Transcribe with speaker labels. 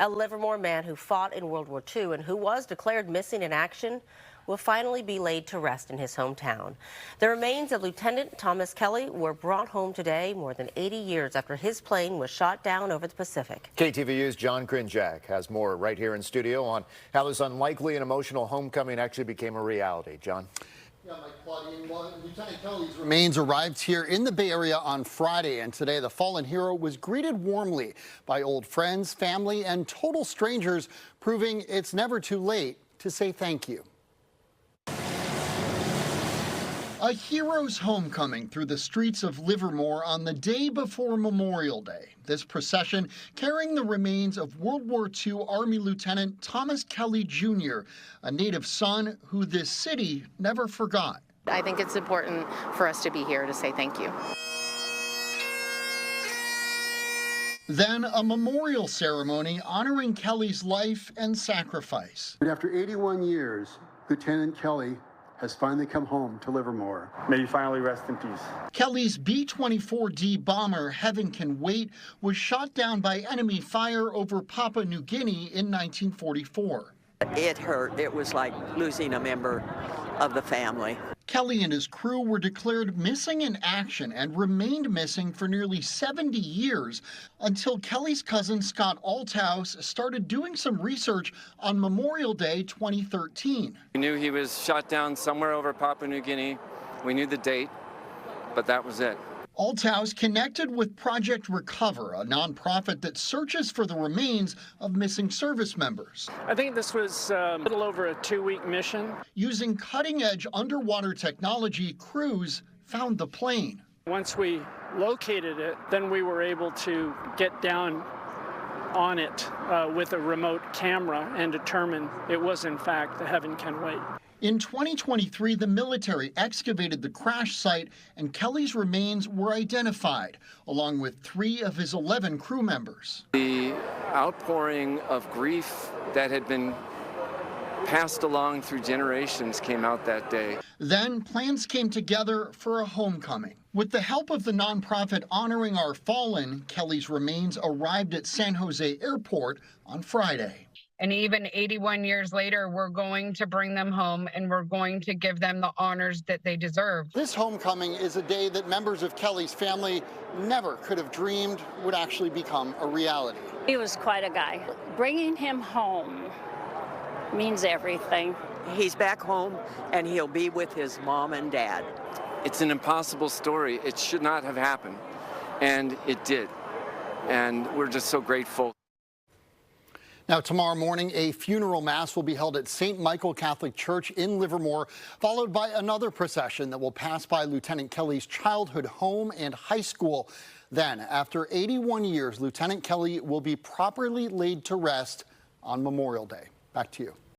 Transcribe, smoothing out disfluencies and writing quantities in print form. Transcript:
Speaker 1: A Livermore man who fought in World War II and who was declared missing in action will finally be laid to rest in his hometown. The remains of Lieutenant Thomas Kelly were brought home today, more than 80 years after his plane was shot down over the Pacific.
Speaker 2: KTVU's John Krinjak has more right here in studio on how this unlikely and emotional homecoming actually became a reality. John?
Speaker 3: Yeah, Mike Claudine. Well, Lieutenant Kelly's remains arrived here in the Bay Area on Friday, and today the fallen hero was greeted warmly by old friends, family, and total strangers, proving it's never too late to say thank you. A hero's homecoming through the streets of Livermore on the day before Memorial Day. This procession carrying the remains of World War II Army Lieutenant Thomas Kelly Jr., a native son who this city never forgot.
Speaker 4: I think it's important for us to be here to say thank you.
Speaker 3: Then a memorial ceremony honoring Kelly's life and sacrifice.
Speaker 5: After 81 years, Lieutenant Kelly has finally come home to Livermore.
Speaker 6: May you finally rest in peace.
Speaker 3: Kelly's B-24D bomber, Heaven Can Wait, was shot down by enemy fire over Papua New Guinea in 1944.
Speaker 7: It hurt. It was like losing a member of the family.
Speaker 3: Kelly and his crew were declared missing in action and remained missing for nearly 70 years until Kelly's cousin Scott Althouse started doing some research on Memorial Day 2013.
Speaker 8: We knew he was shot down somewhere over Papua New Guinea. We knew the date, but that was it.
Speaker 3: Althouse connected with Project Recover, a nonprofit that searches for the remains of missing service members.
Speaker 9: I think this was a little over a 2-week mission.
Speaker 3: Using cutting-edge underwater technology, crews found the plane.
Speaker 9: Once we located it, then we were able to get down on it with a remote camera and determine it was in fact the Heaven Can Wait.
Speaker 3: In 2023, the military excavated the crash site and Kelly's remains were identified, along with 3 of his 11 crew members.
Speaker 8: The outpouring of grief that had been passed along through generations came out that day.
Speaker 3: Then plans came together for a homecoming. With the help of the nonprofit Honoring Our Fallen, Kelly's remains arrived at San Jose Airport on Friday.
Speaker 10: And even 81 years later, we're going to bring them home and we're going to give them the honors that they deserve.
Speaker 3: This homecoming is a day that members of Kelly's family never could have dreamed would actually become a reality.
Speaker 11: He was quite a guy. Bringing him home means everything.
Speaker 7: He's back home and he'll be with his mom and dad.
Speaker 8: It's an impossible story. It should not have happened, and it did. And we're just so grateful.
Speaker 3: Now, tomorrow morning, a funeral mass will be held at St. Michael Catholic Church in Livermore, followed by another procession that will pass by Lieutenant Kelly's childhood home and high school. Then, after 81 years, Lieutenant Kelly will be properly laid to rest on Memorial Day. Back to you.